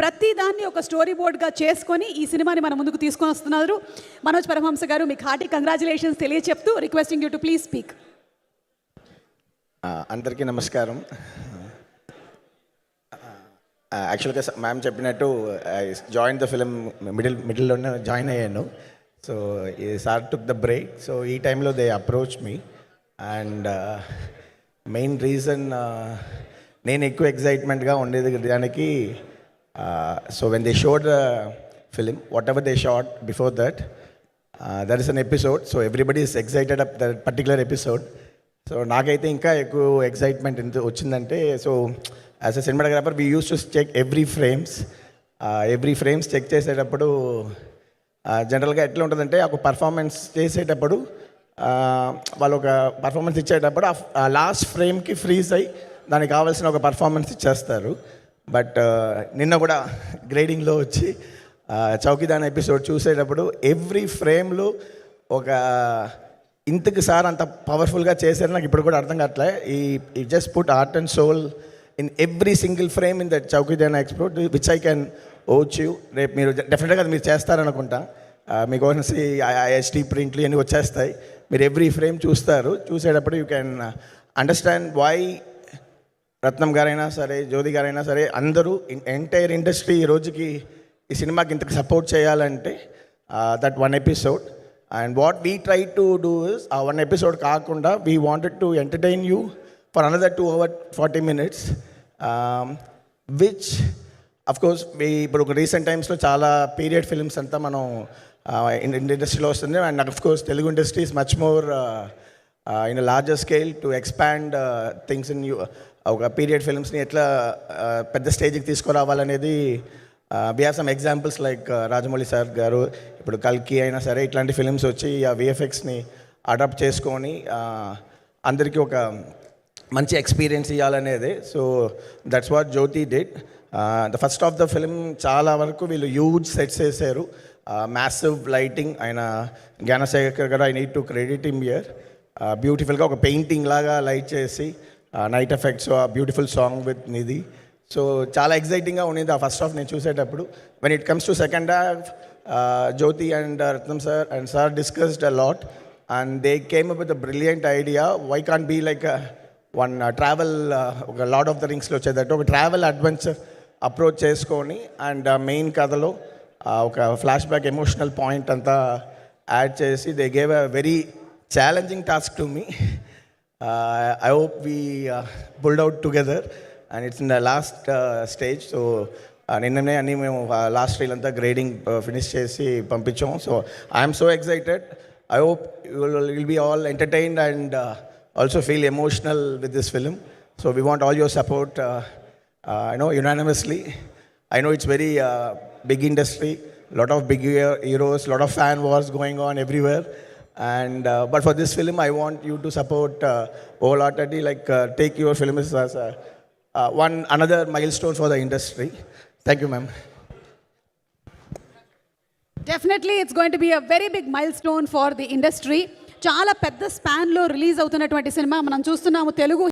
ప్రతి దాన్ని ఒక స్టోరీ బోర్డ్గా చేసుకొని ఈ సినిమాని మన ముందుకు తీసుకొని వస్తున్నారు. మనోజ్ పరమహంస గారు, మీకు హార్టీ కంగ్రాచులేషన్స్ తెలియచెప్తూ requesting you to please speak. అందరికీ నమస్కారం. యాక్చువల్గా మ్యామ్ చెప్పినట్టు జాయిన్ ద ఫిలిం మిడిల్లోనే జాయిన్ అయ్యాను. సో ఈ sir took the break. So ఈ టైంలో they approach me and main reason నేను ఎక్కువ ఎక్సైట్మెంట్గా ఉండేది దానికి. So when they showed the film, whatever they shot before that, that is an episode. So everybody is excited up that particular episode. So నాకైతే ఇంకా ఎక్కువ excitement ఎంత వచ్చిందంటే, so as a cinematographer we use to check every frames check చేసేటప్పుడు జనరల్గా ఎట్లా ఉంటుందంటే, ఒక పర్ఫార్మెన్స్ చేసేటప్పుడు వాళ్ళు ఒక పర్ఫార్మెన్స్ ఇచ్చేటప్పుడు ఆ లాస్ట్ ఫ్రేమ్కి ఫ్రీజ్ అయ్యి దానికి కావాల్సిన ఒక పర్ఫార్మెన్స్ ఇచ్చేస్తారు. బట్ నిన్న కూడా గ్రేడింగ్లో వచ్చి చౌకీదాన్ ఎపిసోడ్ చూసేటప్పుడు ఎవ్రీ ఫ్రేమ్లో ఒక ఇంతకు సార్ అంత పవర్ఫుల్గా చేశారు. నాకు ఇప్పుడు కూడా అర్థం కావట్లే. ఈ just put art and soul in every single frame in that చౌకీదాన్ episode which I can vouch you. రేపు మీరు డెఫినెట్గా మీరు చేస్తారనుకుంటా. మీకు ఓన్సీ ఐఎస్టీ ప్రింట్లు అన్నీ వచ్చేస్తాయి. మీరు ఎవ్రీ ఫ్రేమ్ చూసేటప్పుడు యూ కెన్ అండర్స్టాండ్ వై రత్నం గారైనా సరే, జ్యోతి గారైనా సరే, అందరూ ఎంటైర్ ఇండస్ట్రీ ఈ రోజుకి ఈ సినిమాకి ఇంతకు సపోర్ట్ చేయాలంటే that one episode. And what we tried to do is, one episode kaakunda, we wanted to entertain you for another 2 hours 40 minutes, which of course we recent times lo chaala period films anta mano industry lo vastundi, and of course Telugu industry is much more in a larger scale to expand things in you. Period films ni etla pedda stage ki తీసుకురావాలనేది we have some examples like Rajamouli sir గారు, ఇప్పుడు కల్కి అయినా సరే, ఇట్లాంటి films వచ్చి ఆ విఎఫ్ఎక్స్ని adapt చేసుకొని అందరికీ ఒక మంచి ఎక్స్పీరియన్స్ ఇవ్వాలనేది. So that's what Jyothi did. The first of the film చాలా వరకు వీళ్ళు హ్యూజ్ సెట్స్ వేసారు, మ్యాసివ్ లైటింగ్. ఆయన జ్ఞానశేఖర్ గారు, I need to credit him here. బ్యూటిఫుల్గా ఒక పెయింటింగ్ లాగా లైట్ చేసి night effects, beautiful song with Nidhi. So చాలా ఎక్సైటింగ్గా ఉండేది ఆ ఫస్ట్ హాఫ్ నేను చూసేటప్పుడు. When it comes to second half, Jyothi and Ratnam sir and sir discussed a lot and they came up with a brilliant idea. Why can't be like one travel, ఒక lord of the రింగ్స్లో వచ్చేటట్టు ఒక travel adventure approach చేసుకొని, and main కథలో ఒక flash back emotional point అంతా add చేసి they gave a very challenging task to me. I hope we pulled out together and it's in the last stage. So నిన్ననే అన్నీ మేము last reel అంతా grading finish చేసి పంపించాం. So I'm so excited. I hope will be all entertained and also feel emotional with this film. So we want all your support, unanimously. I know it's very big industry, lot of big heroes, lot of fan wars going on everywhere, and but for this film I want you to support wholeheartedly, like take your film as another milestone for the industry. Thank you, ma'am. Definitely it's going to be a very big milestone for the industry. చాలా పెద్ద స్పాన్లో release అవుతున్నటువంటి cinema మనం చూస్తున్నాము. తెలుగు